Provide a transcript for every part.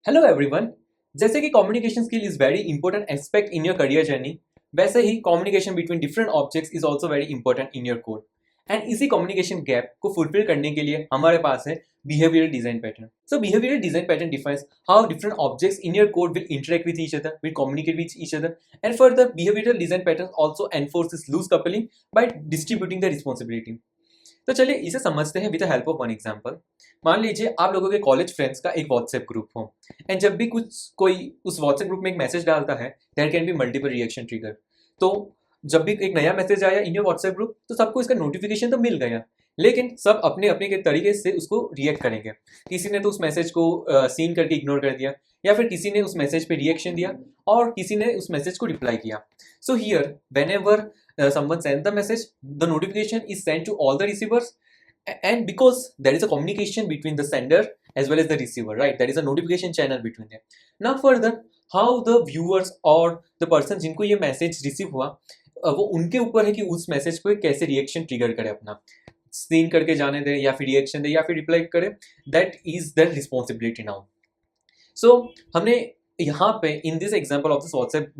Hello everyone. जैसे कि communication skill is very important aspect in your career journey, वैसे ही communication between different objects is also very important in your code. And इसी communication gap को fulfil करने के लिए हमारे पास है behavioural design pattern. So behavioural design pattern defines how different objects in your code will interact with each other, will communicate with each other, and further behavioural design pattern also एनफोर्सेस loose coupling by distributing the responsibility. तो चलिए इसे समझते हैं with the help of one example. मान लीजिए आप लोगों के कॉलेज फ्रेंड्स का एक व्हाट्सएप ग्रुप हो, एंड जब भी कुछ कोई उस व्हाट्सएप ग्रुप में एक मैसेज डालता है, there can be multiple reaction trigger. तो जब भी एक नया मैसेज आया इन योर व्हाट्सएप ग्रुप, तो सबको इसका नोटिफिकेशन तो मिल गया, लेकिन सब अपने अपने के तरीके से उसको रिएक्ट करेंगे। किसी ने तो उस मैसेज को सीन करके इग्नोर कर दिया, या फिर किसी ने उस मैसेज पे रिएक्शन दिया, और किसी ने उस मैसेज को रिप्लाई किया। So here when ever someone sends the message, the notification is sent to all the receivers, and because there is a communication between the sender as well as the receiver, right? There is a notification channel between them. Now further, how the viewers or the person जिनको ये message receive हुआ, वो उनके ऊपर है कि उस message पे कैसे रिएक्शन ट्रिगर करे, अपना सीन करके जाने दे, या फिर रिएक्शन दे, या फिर रिप्लाई करे। That is the responsibility now. So हमने यहाँ पे in this example of this WhatsApp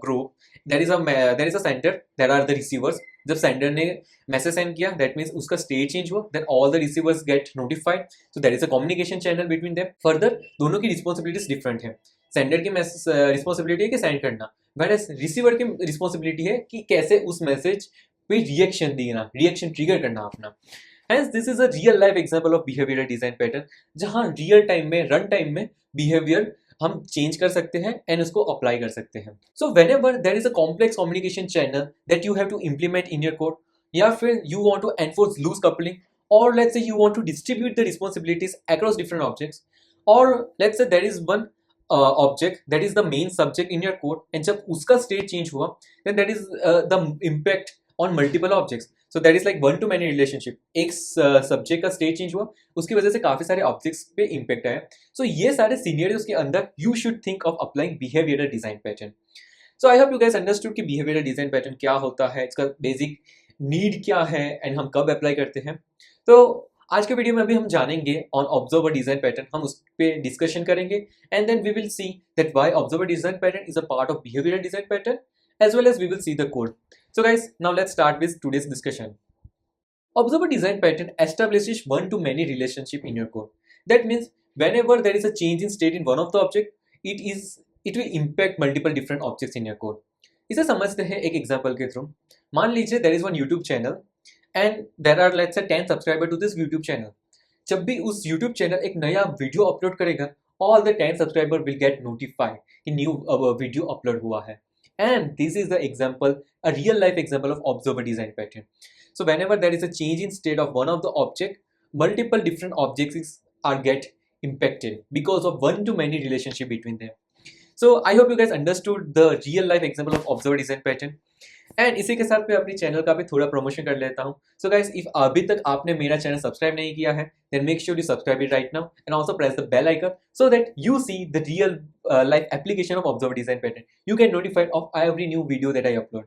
group, there is a centre, there are the receivers. जब सेंडर ने मैसेज सेंड किया, दैट मीन्स उसका स्टेट चेंज हुआ, then all the receivers get notified. So there is a communication channel between them. Further दोनों की responsibilities different है। Sender की responsibility है कि सेंड करना, वेयरएज रिसीवर की रिस्पॉन्सिबिलिटी है कि कैसे उस मैसेज पे रिएक्शन देना, रिएक्शन ट्रिगर करना अपना। Hence, this is a real life example of behavioral design pattern, जहाँ रियल टाइम में, रन टाइम में बिहेवियर हम चेंज कर सकते हैं एंड उसको अप्लाई कर सकते हैं। So whenever there is a complex communication channel that you have to implement in your code, या फिर you want to enforce loose coupling, और let's say you want to distribute the responsibilities across different objects, और let's say there is one object that is the main subject in your code, and जब उसका state change हुआ, then that is the impact on multiple objects. So that is like one to many relationship. एक subject का state change हुआ, उसकी वजह से काफी सारे ऑब्जेक्ट्स पे इम्पैक्ट आया। सो ये सारे सिनेरियोस के अंदर you should think of applying behavioural design pattern. So I hope you guys understood कि बिहेवियरल डिजाइन पैटर्न क्या होता है, इसका बेसिक नीड क्या है, एंड हम कब अप्लाई करते हैं। तो आज के वीडियो में अभी हम जानेंगे ऑन ऑब्जर्वर डिजाइन पैटर्न, हम उस पर डिस्कशन करेंगे, and then we will see that why observer design pattern is a part of behavioural design pattern, as well as we will see the code. So guys, now let's start with today's discussion. Observer design pattern establishes one-to-many relationship in your code. That means whenever there is a change in state in one of the object, it will impact multiple different objects in your code. इसे समझते हैं एक example के through. मान लीजिए there is one YouTube channel and there are let's say 10 subscriber to this YouTube channel. जब भी उस YouTube channel एक नया वीडियो अपलोड करेगा, all the 10 subscriber will get notified कि न्यू वीडियो अपलोड हुआ है। And this is the example, a real life example of observer design pattern. So whenever there is a change in state of one of the object, multiple different objects are get impacted because of one to many relationship between them. So I hope you guys understood the real life example of observer design pattern. And इसी के साथ मैं अपनी channel का भी थोड़ा promotion कर लेता हूँ। सो गाइस, इफ अभी तक आपने मेरा चैनल सब्सक्राइब नहीं किया है, then make sure you subscribe it right now, and also press the bell icon so that you see the real life application of observer design pattern. You can notified of every new video that I upload.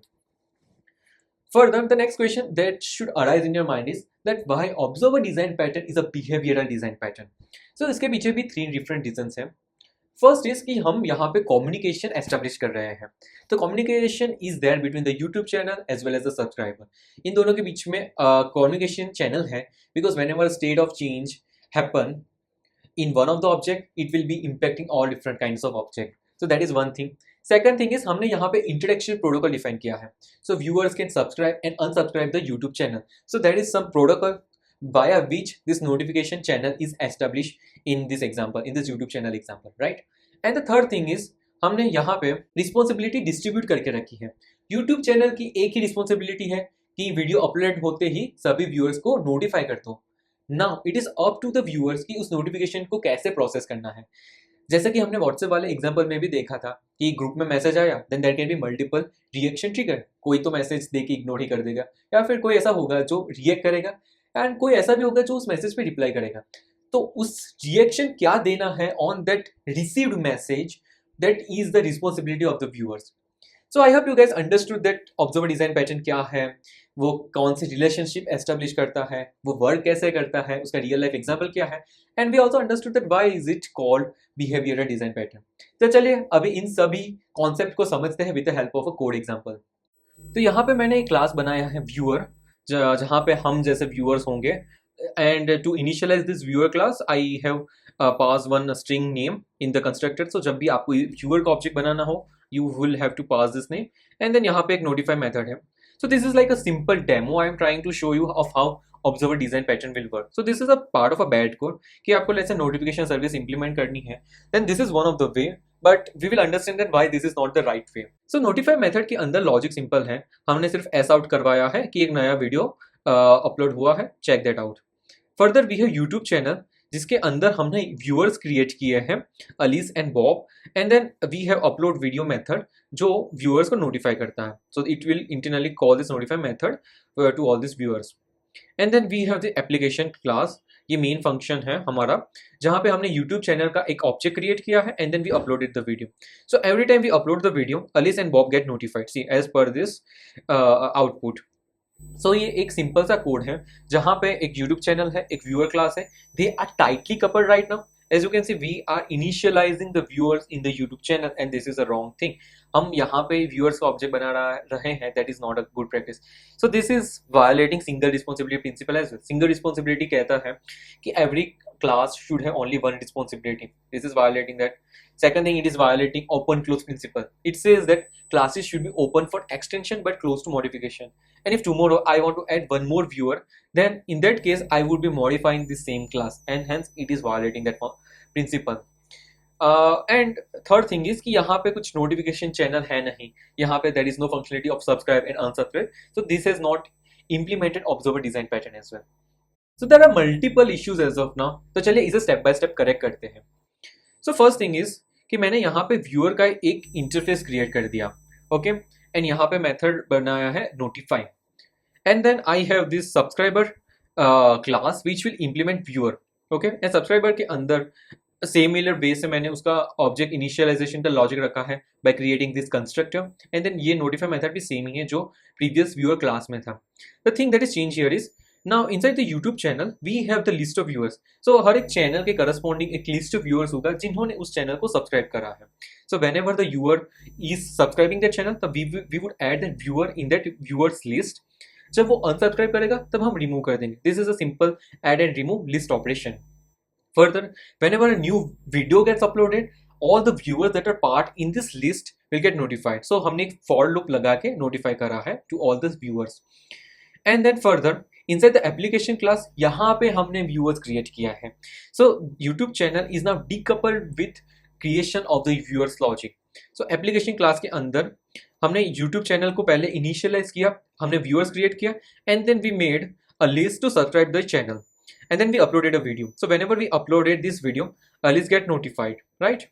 Further, the next question that should arise in your mind is that why observer design pattern is a behavioral design pattern. So इसके पीछे भी 3 different reasons हैं। First is कि हम यहाँ पे communication establish कर रहे हैं। तो communication is there between the YouTube channel as well as the subscriber. इन दोनों के बीच में कम्युनिकेशन चैनल है, because whenever state of change happen in one of the object, it will be impacting all different kinds of object. So that is one thing. Second thing is हमने यहाँ पे interaction protocol define किया है। So viewers can subscribe and unsubscribe the YouTube channel. So there is some protocol via which this notification channel is established in this example, in this YouTube channel example, right? And the third thing is हमने यहाँ पे responsibility distribute करके रखी है। YouTube channel की एक ही responsibility है कि वीडियो अपलोड होते ही सभी व्यूअर्स को नोटिफाई कर दो। Now it is up to the viewers कि उस नोटिफिकेशन को कैसे प्रोसेस करना है। जैसे कि हमने व्हाट्सएप वाले एग्जांपल में भी देखा था कि ग्रुप में मैसेज आया, then there can be multiple reaction trigger. कोई तो मैसेज दे के इग्नोर ही कर देगा, या फिर कोई ऐसा होगा जो रिएक्ट करेगा, एंड कोई ऐसा भी होगा जो उस मैसेज पे रिप्लाई करेगा। तो उस रिएक्शन क्या देना है on that received message, that is the responsibility of the viewers. So I hope you guys understood that observer design pattern क्या है, वो कौन सी रिलेशनशिप एस्टेब्लिश करता है, वो वर्क कैसे करता है, उसका रियल लाइफ एग्जांपल क्या है, and we also understood that why is it called behavioural design pattern. तो चलिए अभी इन सभी कॉन्सेप्ट को समझते हैं with the help of a code example. तो यहाँ पे मैंने एक क्लास बनाया है व्यूअर, जहाँ पे हम जैसे व्यूअर्स होंगे, and to initialize this viewer class I have pass one string name in the constructor. So जब भी आपको व्यूअर का ऑब्जेक्ट बनाना हो you will have to pass this name, and then यहाँ पे एक notify method है। So this is like a simple demo I am trying to show you of how observer design pattern will work. So this is a part of a bad code कि आपको let's say notification service implement करनी है, then this is one of the way, but we will understand that why this is not the right way. So notify method के अंदर logic simple है, हमने सिर्फ s out करवाया है कि एक नया वीडियो अपलोड हुआ है, check that out. Further we have YouTube channel जिसके अंदर हमने व्यूअर्स क्रिएट किए हैं Alice and Bob, and then we have upload video method जो व्यूअर्स को नोटिफाई करता है। So it will internally call this notify method to all this viewers, and then we have the application class. ये main function है हमारा जहाँ पे हमने यूट्यूब चैनल का एक ऑब्जेक्ट क्रिएट किया है, and then we uploaded the video. So every time we upload the video Alice and Bob get notified, see as per this output. So ये एक सिंपल सा कोड है जहाँ पे एक यूट्यूब चैनल है, एक व्यूअर क्लास है, they are tightly coupled right now. As you can see we are initializing the viewers in the YouTube channel, and this is a wrong thing. हम यहाँ पे व्यूअर्स का ऑब्जेक्ट बना रहे हैं, that is not a good practice. So this is violating single responsibility principle as well. Single responsibility कहता है कि every class should have only one responsibility. This is violating that. Second thing, it is violating open close principle. It says that classes should be open for extension but closed to modification. And if tomorrow I want to add one more viewer, then in that case I would be modifying the same class, and hence it is violating that principle. And third thing is कि यहाँ पे कुछ notification channel है नहीं, यहाँ पे there is no functionality of subscribe and unsubscribe. So this has not implemented observer design pattern as well. So there are multiple issues as of now. तो चलिए इसे स्टेप बाय स्टेप करेक्ट करते हैं। So first thing is कि मैंने यहाँ पे viewer का एक इंटरफेस क्रिएट कर दिया, ओके, एंड यहाँ पे मेथड बनाया है notify, and then I have this subscriber class which will implement viewer, okay, and subscriber के अंदर सिमिलर वे से मैंने उसका ऑब्जेक्ट इनिशियलाइजेशन का लॉजिक रखा है by creating this constructor, and then ये नोटिफाई मेथड भी सेम ही है जो प्रीवियस व्यूअर क्लास में था। The thing that is change here is now inside the YouTube channel we have the list of viewers. So हर एक channel के corresponding एक list of viewers होगा जिन्होंने उस चैनल को सब्सक्राइब करा है। So whenever the viewer is subscribing that channel, तब we would add that viewer in that viewers list. जब वो unsubscribe करेगा तब हम remove कर देंगे। This is a simple add and remove list operation. Further, whenever a new video gets uploaded, all the viewers that are part in this list will get notified. So हमने एक for loop लगा के notify करा है to all these viewers. And then further inside the application class यहाँ पे हमने viewers create किया है। So YouTube channel is now decoupled with creation of the viewers logic. So application class के अंदर हमने YouTube channel को पहले initialize किया, हमने viewers create किया, and then we made a list to subscribe the channel, and then we uploaded a video. So whenever we uploaded this video, let's get notified, right?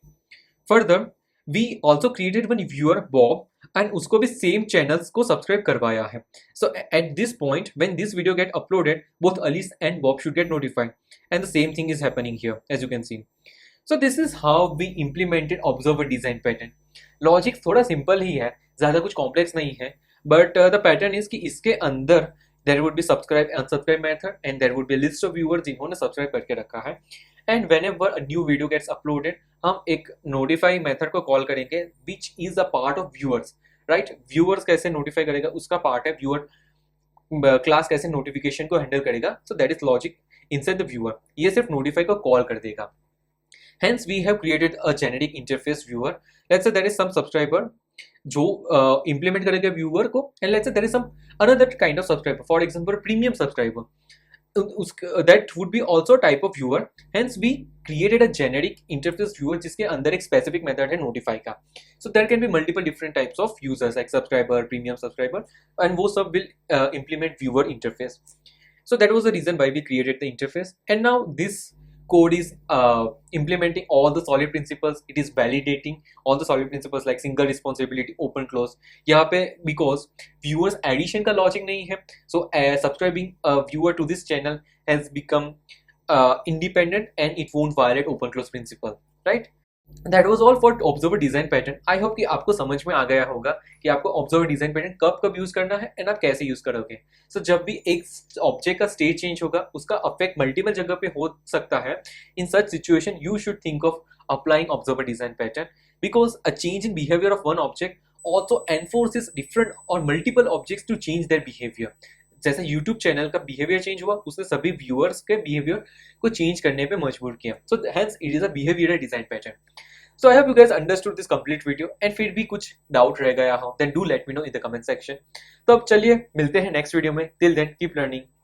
Further, we also created one viewer Bob, and उसको भी same channels को subscribe करवाया है. So at this point, when this video get uploaded, both Alice and Bob should get notified, and the same thing is happening here, as you can see. So this is how we implemented observer design pattern. Logic थोड़ा simple ही है, ज़्यादा कुछ complex नहीं है, but the pattern is कि इसके अंदर there would be subscribe and unsubscribe method, and there would be a list of viewers जिन्होंने subscribe करके रखा है, and whenever a new video gets uploaded, हम एक notify method को call करेंगे which is a part of viewers, right? viewers कैसे notify करेगा उसका part है, viewer class कैसे notification को handle करेगा, so that is logic inside the viewer. ये सिर्फ notify को call कर देगा. Hence we have created a generic interface viewer. Let's say there is some subscriber जो implement करेगा viewer को, and let's say there is some another kind of subscriber, for example premium subscriber, that would be also a type of viewer. Hence we created a generic interface viewer जिसके अंदर एक specific method है notify का. So there can be multiple different types of users like subscriber, premium subscriber, and वो सब will implement viewer interface. So that was the reason why we created the interface, and now this code is implementing all the solid principles. It is validating all the solid principles like single responsibility, open close. यहाँ पे because viewers addition का logic नहीं है, so subscribing a viewer to this channel has become independent and it won't violate open close principle, right? That was all for observer design pattern. I hope कि आपको समझ में आ गया होगा कि आपको ऑब्जर्वर डिजाइन पैटर्न कब कब यूज करना है एंड आप कैसे यूज करोगे। सो जब भी एक ऑब्जेक्ट का स्टेट चेंज होगा उसका अफेक्ट मल्टीपल जगह पे हो सकता है। In such situation you should think of applying observer design pattern because a change in behaviour of one object also enforces different or multiple objects to change their behavior। जैसे YouTube channel का behaviour change हुआ उसने सभी viewers के behaviour को change करने पे मजबूर किया। So hence it is a behavioural design pattern. So I hope you guys understood this complete video and फिर भी कुछ डाउट रह गया हो then do let me know in the comment section। तो अब चलिए मिलते हैं नेक्स्ट वीडियो में। Till then keep learning।